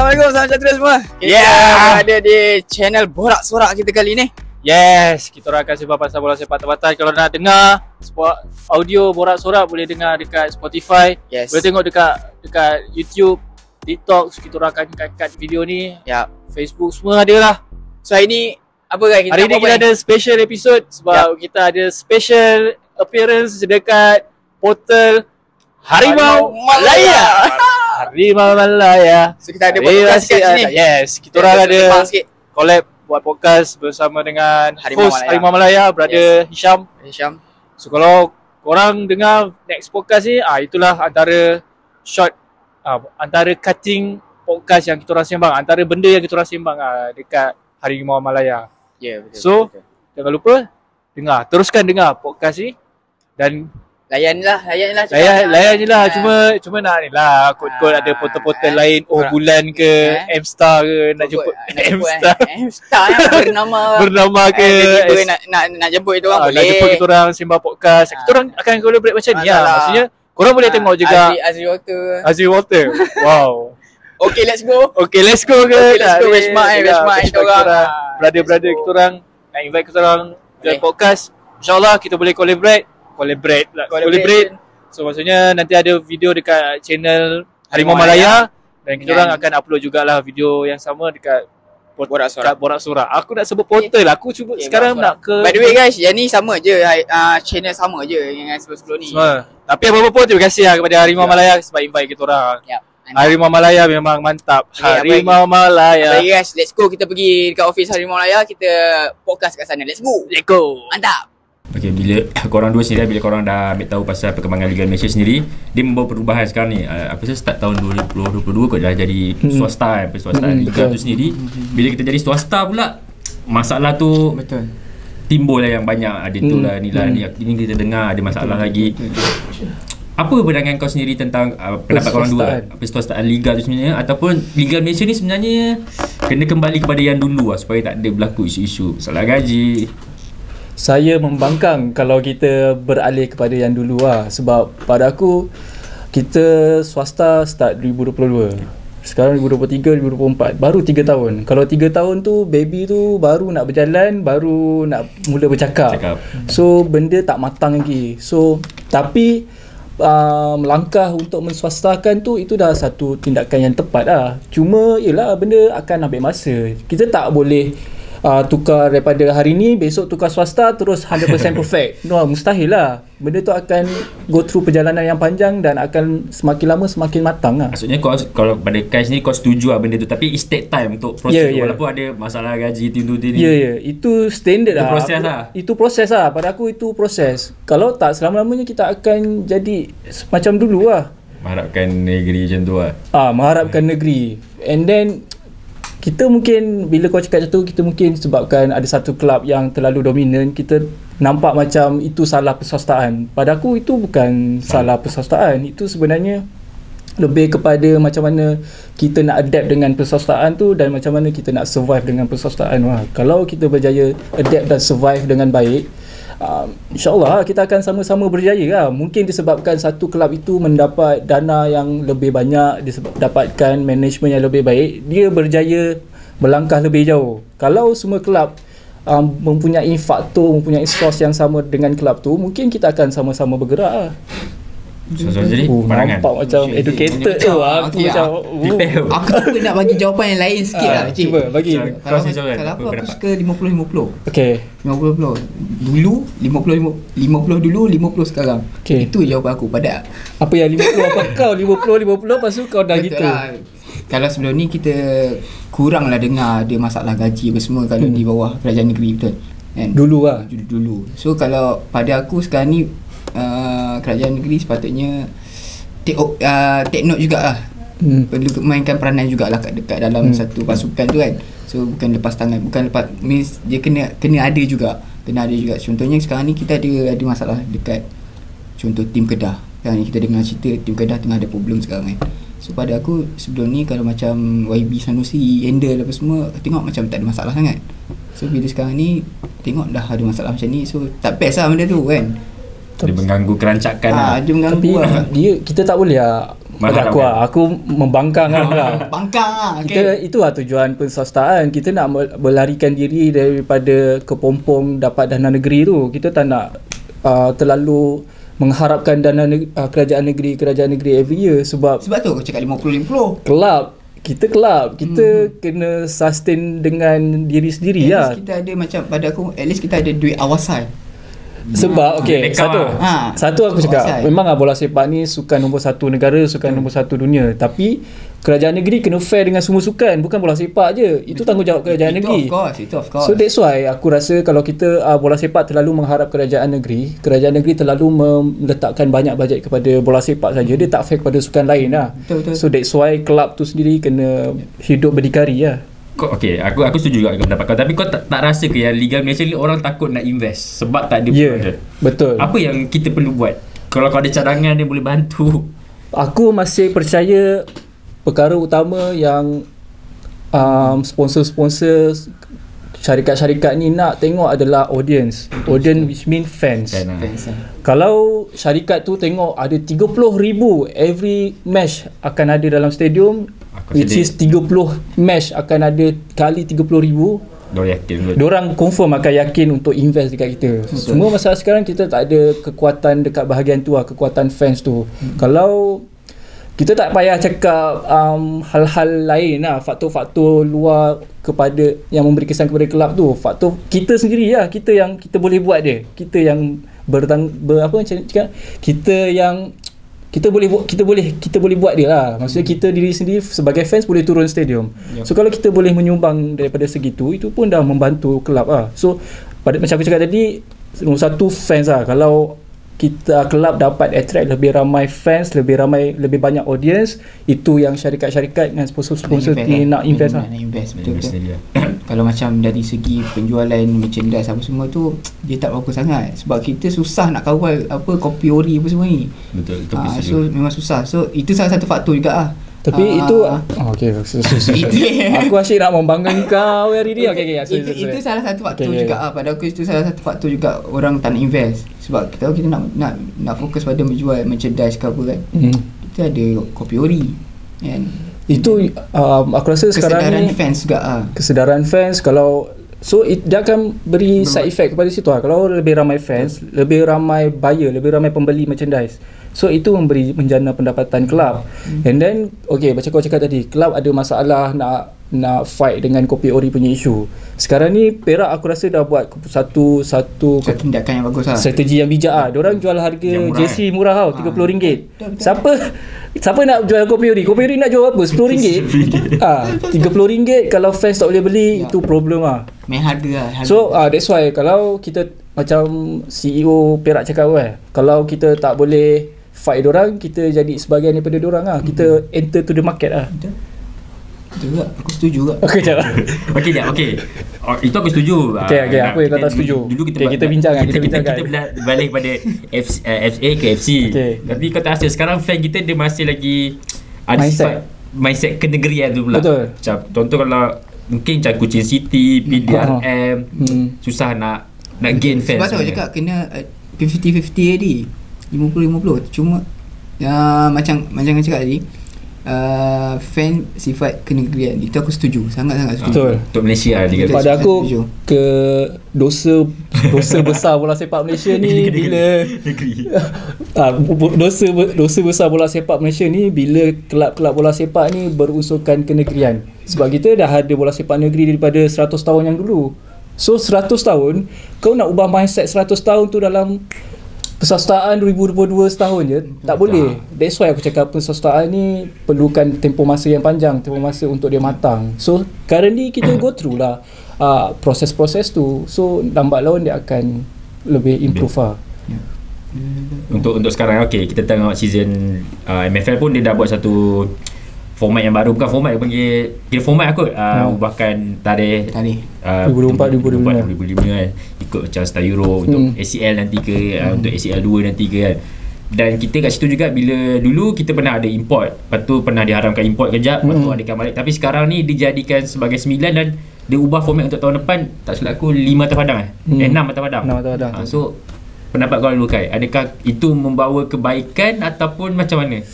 Assalamualaikum, salam sejahtera semua. Kita ada di channel Borak Sorak kita kali ni. Yes, kita orang akan sebab pasal bola sepak tempatan. Kalau nak dengar audio Borak Sorak boleh dengar dekat Spotify. Yes. Boleh tengok dekat YouTube, TikTok. Kita orang akan cut video ni. Ya. Facebook semua ada lah. So hari ni apa kan kita Hari ni kita ada special episode sebab kita ada special appearance dekat portal Harimau Malaya. Harimau Malaya. So kita ada podcast kat sini. Yes, kita orang ada collab buat podcast bersama dengan host Harimau Malaya, brother Hisham. So kalau korang dengar next podcast ni, itulah antara short antara cutting podcast yang kita orang sembang, antara benda yang kita orang sembang dekat Harimau Malaya. Ya, betul. So jangan lupa teruskan dengar podcast ni dan layan je lah. Cuma nak ni lah kod-kod ada portal-portal lain bulan ke M-Star ke nak jemput M-Star yang bernama ke nak jemput itu orang boleh. Nak jemput kita orang sembang podcast. Kita orang akan collaborate macam ni lah. Maksudnya korang boleh tengok juga Azri Walter. Wow. Okay, let's go ke. Best Mat kita orang. Brother kita orang nak invite kita orang ke podcast. InsyaAllah kita boleh collaborate. So maksudnya nanti ada video dekat channel Harimau Malaya dan kita orang akan upload jugalah video yang sama dekat Borak Sorak. Aku nak sebut portal lah. Aku cuba sekarang nak ke. By the way guys, yang ni sama je, channel sama je dengan sebelum ni. Tapi apa-apa pun terima kasih lah kepada Harimau Malaya sebab invite kita orang. Harimau Malaya memang mantap. Harimau Malaya. Baik guys, let's go, kita pergi dekat office Harimau Malaya, kita podcast kat sana. Let's go. Mantap. Okay, bila korang dua sendiri, bila korang dah ambil tahu pasal perkembangan Liga Malaysia sendiri, dia membawa perubahan sekarang ni. Aku rasa start tahun 2022 kot dah jadi swasta Liga tu sendiri. Bila kita jadi swasta pula, masalah tu timbul lah yang banyak. Ada tu lah ni lah ni kita dengar ada masalah lagi. Apa pandangan kau sendiri tentang pendapat korang dua, perswastaan Liga tu sebenarnya, ataupun Liga Malaysia ni sebenarnya kena kembali kepada yang dulu lah, supaya tak ada berlaku isu-isu masalah gaji? Saya membangkang kalau kita beralih kepada yang dulu lah. Sebab pada aku, kita swasta start 2022. Sekarang 2023, 2024. Baru 3 tahun. Kalau 3 tahun tu, baby tu baru nak berjalan, baru nak mula bercakap. So, benda tak matang lagi. So, tapi melangkah untuk menswastakan tu, itu dah satu tindakan yang tepat lah. Cuma, yelah, benda akan ambil masa. Kita tak boleh tukar daripada hari ni, besok tukar swasta terus 100% perfect. No, mustahil lah. Benda tu akan go through perjalanan yang panjang dan akan semakin lama semakin matang lah. Maksudnya kalau pada Kai sendiri kau setuju lah benda tu, tapi it take time untuk proses tu, walaupun ada masalah gaji tu ni. Itu standard lah. Itu proses lah. Pada aku itu proses. Kalau tak, selama-lamanya kita akan jadi macam dulu lah. Mengharapkan negeri macam tu lah. Mengharapkan negeri. And then kita mungkin, bila kau cakap macam tu, kita mungkin sebabkan ada satu kelab yang terlalu dominan, kita nampak macam itu salah perswastaan. Pada aku itu bukan salah perswastaan. Itu sebenarnya lebih kepada macam mana kita nak adapt dengan perswastaan tu dan macam mana kita nak survive dengan perswastaan. Kalau kita berjaya adapt dan survive dengan baik, InsyaAllah kita akan sama-sama berjaya lah. Mungkin disebabkan satu kelab itu mendapat dana yang lebih banyak, dapatkan management yang lebih baik, dia berjaya melangkah lebih jauh. Kalau semua kelab mempunyai faktor, mempunyai source yang sama dengan kelab tu, mungkin kita akan sama-sama bergerak lah. Jadi pandangan nampak macam educated tu. Aku macam aku pun nak bagi jawapan yang lain sikit lah. Cuba bagi. Kalau aku suka 50-50. Okay, 50-50 dulu, 50 dulu, 50 sekarang. Itu jawapan aku. Pada apa yang 50 apa kau 50 lepas tu kau dah gitu lah. Kalau sebelum ni kita kurang lah dengar ada masalah gaji apa semua kalau di bawah kerajaan negeri, betul kan? Dulu. So kalau pada aku sekarang ni, kerajaan negeri sepatutnya take note jugalah. Perlu mainkan peranan jugalah dekat dalam satu pasukan tu kan. So bukan lepas tangan, means dia kena ada juga. Contohnya sekarang ni kita ada masalah dekat contoh tim Kedah. Sekarang ni kita dengar cerita tim Kedah tengah ada problem sekarang kan. So pada aku sebelum ni kalau macam YB Sanusi handle apa semua, tengok macam tak ada masalah sangat. So bila sekarang ni tengok dah ada masalah macam ni, so tak best lah benda tu kan. Dia mengganggu kerancakan lah. Dia mengganggu. Tapi kita tak boleh lah pada aku membangkang lah. Bangkang lah. Kita itulah tujuan penswastaan. Kita nak melarikan diri daripada kepompong dapat dana negeri tu. Kita tak nak terlalu mengharapkan dana kerajaan negeri every year sebab tu aku cakap 50-50. Kita kena sustain dengan diri sendiri lah. Kita ada macam, pada aku at least kita ada duit awasan. Sebab satu aku cakap memang bola sepak ni sukan nombor 1 negara, sukan nombor 1 dunia, tapi kerajaan negeri kena fair dengan semua sukan, bukan bola sepak je. Itu tanggungjawab kerajaan negeri. Of course. So that's why aku rasa kalau kita bola sepak terlalu mengharap kerajaan negeri terlalu meletakkan banyak bajet kepada bola sepak saja, dia tak fair kepada sukan lain lah. Betul. So that's why kelab tu sendiri kena hidup berdikari lah. Okay, aku setuju juga dengan pendapat kau. Tapi kau tak rasa ke yang Liga Malaysia ni orang takut nak invest sebab tak ada budget? Betul. Apa yang kita perlu buat? Kalau kau ada cadangan dia boleh bantu. Aku masih percaya perkara utama yang sponsor-sponsor syarikat-syarikat ni nak tengok adalah audience which mean fans. Kalau syarikat tu tengok ada 30,000 every match akan ada dalam stadium, which is 30 match akan ada kali 30,000, diorang confirm akan yakin untuk invest dekat kita. Semua masalah sekarang kita tak ada kekuatan dekat bahagian tu lah, kekuatan fans tu. Kalau kita tak payah cakap hal-hal lain lah, faktor-faktor luar kepada yang memberi kesan kepada kelab tu, faktor kita sendiri lah, kita boleh buat dia, kita yang kita boleh buat dia lah. Maksudnya kita diri sendiri sebagai fans boleh turun stadium. So kalau kita boleh menyumbang daripada segitu, itu pun dah membantu kelab lah. So macam aku cakap tadi, nombor 1 fans lah. Kalau kita kelab dapat attract lebih ramai fans, lebih banyak audience, itu yang syarikat-syarikat dengan sponsor-sponsor ni nak invest lah. Betul. Kalau macam dari segi penjualan merchandise apa semua tu, dia tak berapa sangat sebab kita susah nak kawal kopi ori apa semua ni. Betul. So memang susah. So itu salah satu faktor juga lah. Tapi itu aku asyik nak membanggakan kau hari ni. Itu salah satu faktor juga. Pada aku itu salah satu faktor juga orang tak nak invest sebab kita tahu kita nak fokus pada menjual merchandise ke apa kan. Kita ada kopi ori kan. Itu aku rasa sekarang ni kesedaran fans kalau dia akan beri side effect kepada situ lah. Kalau lebih ramai fans, lebih ramai buyer, lebih ramai pembeli merchandise, so itu menjana pendapatan kelab. And then macam kau cakap tadi, kelab ada masalah nak fight dengan kopi ori punya isu. Sekarang ni Perak aku rasa dah buat satu tindakan yang bagus lah, strategi yang bijak lah. Diorang jual harga JC murah tau, RM30. Siapa nak jual kopi ori? Kopi ori nak jual apa? RM10. RM30 kalau fans tak boleh beli, itu problem lah. Main harga lah. So that's why kalau kita macam CEO Perak cakap kalau kita tak boleh fight diorang, kita jadi sebahagian daripada diorang lah. Kita enter to the market lah. Betul juga, aku setuju juga. Itu aku setuju. Apa yang kau tak setuju? Dulu kita bincangkan. Kita balik pada FA ke FC. Tapi kau tak rasa sekarang fan kita dia masih lagi ada mindset kenegerian tu pula. Betul. Macam contoh kalau mungkin macam Kuching City, PDRM, susah nak gain fans. Sebab tu aku cakap kena 50-50 tadi, 50-50. Cuma macam aku cakap tadi, fan sifat kenegerian itu aku setuju, sangat-sangat setuju. Betul. Untuk Malaysia pada aku ke dosa besar bola sepak Malaysia ni bila dosa besar bola sepak Malaysia ni bila kelab-kelab bola sepak ni berunsurkan kenegerian. Sebab kita dah ada bola sepak negeri daripada 100 tahun yang dulu. So 100 tahun kau nak ubah mindset 100 tahun tu dalam perswastaan 2022 setahun je tak boleh. That's why aku cakap perswastaan ni perlukan tempoh masa yang panjang, tempoh masa untuk dia matang. So currently kita go through lah proses-proses tu. So lambat laun dia akan lebih improve lah. Untuk sekarang kita tengok season MFL pun dia dah buat satu format yang baru, bukan format dia panggil, kira format aku ubahkan tarikh 2004-2005 kan, ikut macam Star Euro untuk ACL nanti ke untuk ACL 2 nanti ke kan. Dan kita kat situ juga, bila dulu kita pernah ada import, lepas tu pernah diharamkan import kejap, lepas tu adakan balik, tapi sekarang ni dijadikan sebagai 9 dan dia ubah format untuk tahun depan, tak silap aku 5 terpadang 6 terpadang. So pendapat kau dulu Kai, adakah itu membawa kebaikan ataupun macam mana?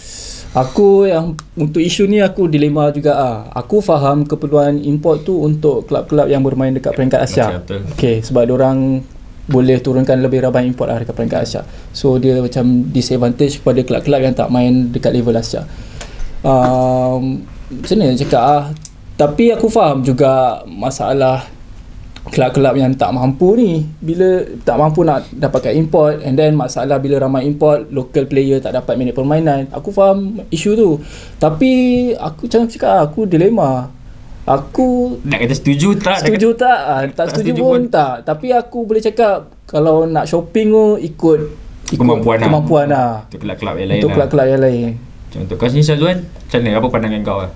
Aku yang untuk isu ni aku dilema juga Aku faham keperluan import tu untuk kelab-kelab yang bermain dekat peringkat Asia. Okey, sebab diorang boleh turunkan lebih ramai import lah dekat peringkat Asia. So dia macam disadvantage kepada kelab-kelab yang tak main dekat level Asia. Macam mana nak cakap Tapi aku faham juga masalah kelab-kelab yang tak mampu ni, bila tak mampu nak dapatkan import, and then masalah bila ramai import, local player tak dapat minit permainan. Aku faham isu tu, tapi aku macam cakap aku dilema. Aku nak kata setuju tak tak setuju pun tak, tapi aku boleh cakap kalau nak shopping tu ikut kemampuan lah. Untuk kelab-kelab yang lain untuk kelab-kelab yang lain. Contoh kau sini Syazwan, macam mana, apa pandangan kau lah?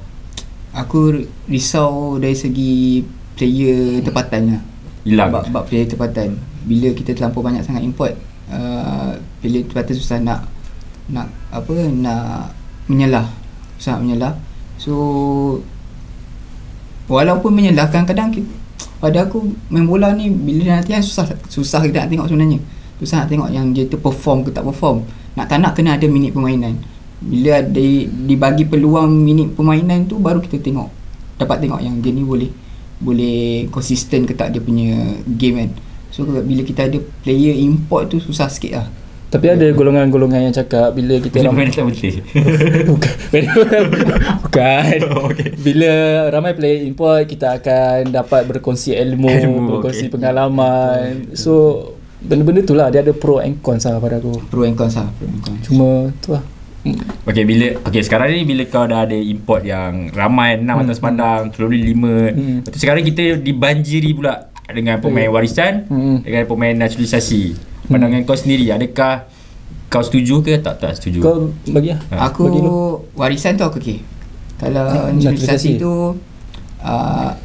Aku risau dari segi player tempatan lah. Hilang bab player tempatan. Bila kita terlampau banyak sangat import, player tempatan susah nak menyelah. Susah nak menyelah. So walaupun menyelah, kadang-kadang pada aku main bola ni bila latihan susah kita nak tengok sebenarnya. Susah nak tengok yang dia tu perform ke tak perform. Tak nak kena ada minit permainan. Bila dibagi peluang minit permainan tu, baru kita dapat tengok yang dia ni boleh konsisten ke tak dia punya game kan. So bila kita ada player import tu susah sikit lah. Tapi ada golongan-golongan yang cakap bila kita ramai tak boleh. Bukan. Okay. Bila ramai player import, kita akan dapat berkongsi ilmu, berkongsi pengalaman. So benda-benda tu lah, dia ada pro and cons lah pada aku. Pro and cons. Cuma tu lah. Sekarang ni bila kau dah ada import yang ramai 6 atas pandang, terlalu 5. Lepas tu sekarang kita dibanjiri pula dengan pemain warisan, dengan pemain naturalisasi. Pandangan kau sendiri, adakah kau setuju ke tak setuju? Kau bagi lah. Aku warisan tu aku okey. Kalau naturalisasi tu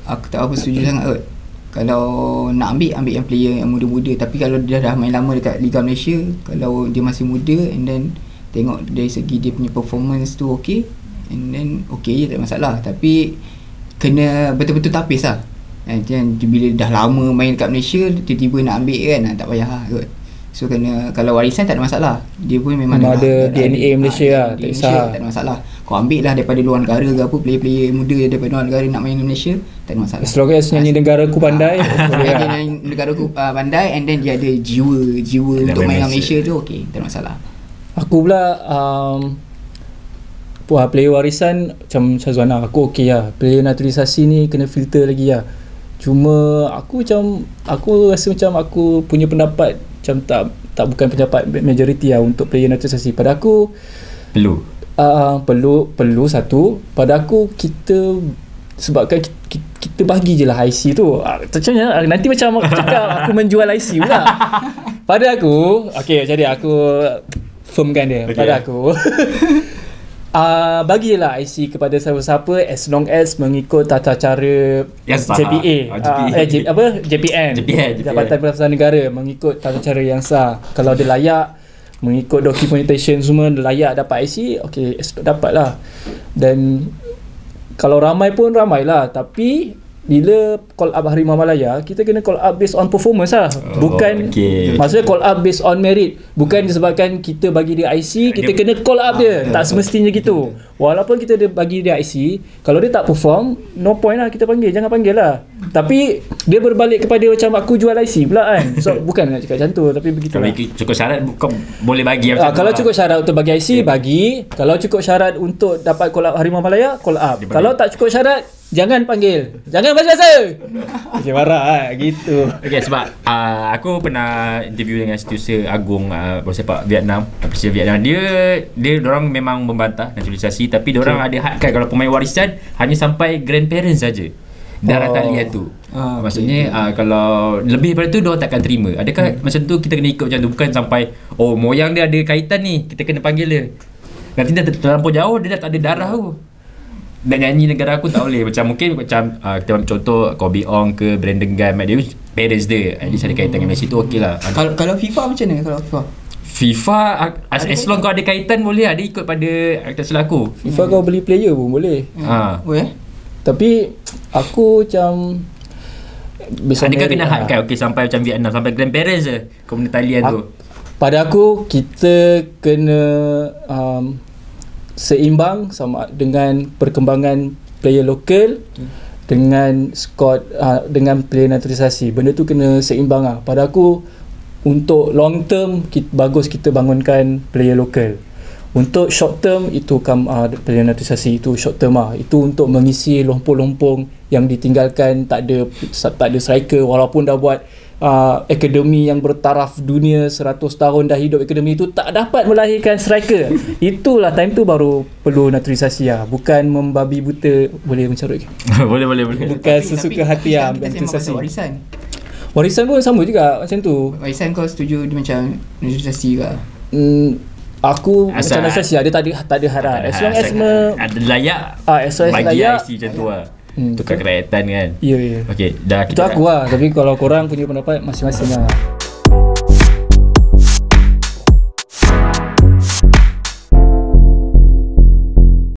aku tak apa setuju sangat kot. Kalau nak ambil yang player yang muda-muda, tapi kalau dia dah main lama dekat Liga Malaysia, kalau dia masih muda and then tengok dari segi dia punya performance tu okey, and then okey je, tak masalah. Tapi kena betul-betul tapis lah. Bila dah lama main dekat Malaysia, tiba-tiba nak ambil kan, tak payah lah kot. So kalau warisan tak ada masalah. Dia pun memang ada DNA Malaysia lah, tak kisah. Tak ada masalah. Kau ambil lah daripada luar negara ke apa, player-player muda daripada luar negara nak main di Malaysia, tak ada masalah. As long as nyanyi negara aku pandai. Nyanyi negara aku pandai, and then dia ada jiwa untuk main dengan Malaysia tu, okey, tak ada masalah. Aku pula player warisan macam Syazwan lah, aku okey lah. Player naturalisasi ni kena filter lagi lah. Cuma aku rasa macam aku punya pendapat macam tak bukan pendapat majoriti lah untuk player naturalisasi. Pada aku perlu satu. Pada aku kita sebabkan kita bagi je lah IC tu. Macam mana nanti macam aku cakap aku menjual IC pula. Pada aku jadi aku firmkan dia. Okay. Pada aku bagilah IC kepada siapa-siapa as long as mengikut tata cara JPA, JPN, Jabatan Pendapatan Negara, mengikut tata cara yang sah. Kalau dia layak mengikut documentation semua, dia layak dapat IC, okey, dapatlah. Dan kalau ramai pun ramailah, tapi bila call up Harimau Malaya, kita kena call up based on performance lah. Bukan maksudnya call up based on merit. Bukan disebabkan kita bagi dia IC, kita kena call up dia. Tak semestinya gitu. Walaupun kita bagi dia IC, kalau dia tak perform, no point lah kita panggil. Jangan panggil lah. Tapi dia berbalik kepada macam aku jual IC pula kan. So bukan nak cakap macam tu, tapi begitu lah. Kalau cukup syarat boleh bagi kalau cukup syarat untuk bagi IC, bagi. Kalau cukup syarat untuk dapat call up Harimau Malaya, call up. Kalau tak cukup syarat, jangan panggil. Jangan bahasa. Macam marah lah gitu. Okay, sebab aku pernah interview dengan Setiausaha Agung bola sepak Vietnam, Persija Vietnam. Dia orang memang membantah naturalisasi, tapi dia orang ada hadkan kalau pemain warisan hanya sampai grandparents saja darah talian tu. Maksudnya kalau lebih daripada tu dia orang takkan terima. Adakah macam tu kita kena ikut macam tu, bukan sampai moyang dia ada kaitan ni kita kena panggil dia. Nanti dah terlampau jauh, dia dah tak ada darah tu. Nak nyanyi negara aku tak boleh. Macam mungkin macam kita ambil contoh Kobe Ong ke Brandon Gunn, dia parents dia at least ada kaitan dengan Messi tu okey lah. Kalau FIFA macam mana? Kalau FIFA as long kau ada kaitan boleh lah, dia ikut pada akta selaku. FIFA kau beli player pun boleh. Tapi aku macam adakah kena hadkan okey sampai macam Vietnam, sampai grandparents je kau benda talian tu. Pada aku kita kena seimbang sama dengan perkembangan player lokal dengan squad, dengan player naturalisasi. Benda tu kena seimbang lah. Pada aku, untuk long term bagus kita bangunkan player lokal. Untuk short term itu player naturalisasi itu short term lah. Itu untuk mengisi lompong-lompong yang ditinggalkan. Tak ada striker, walaupun dah buat akademi yang bertaraf dunia 100 tahun dah hidup akademi itu, tak dapat melahirkan striker. Itulah time tu baru perlu naturalisasi lah. Bukan membabi buta. Boleh mencarut ke? boleh. Bukan sesuka hati lah naturalisasi. Warisan pun sama juga macam tu. Warisan kau setuju dia macam naturalisasi ke? Aku macam naturalisasi lah. Dia tak ada harap. As long as ada layak, as long as bagi layak, IC macam tu lah. Tukar kerakyatan kan. Ya. Okay, dah itu aku lah. Tapi kalau korang punya pendapat masing-masing lah.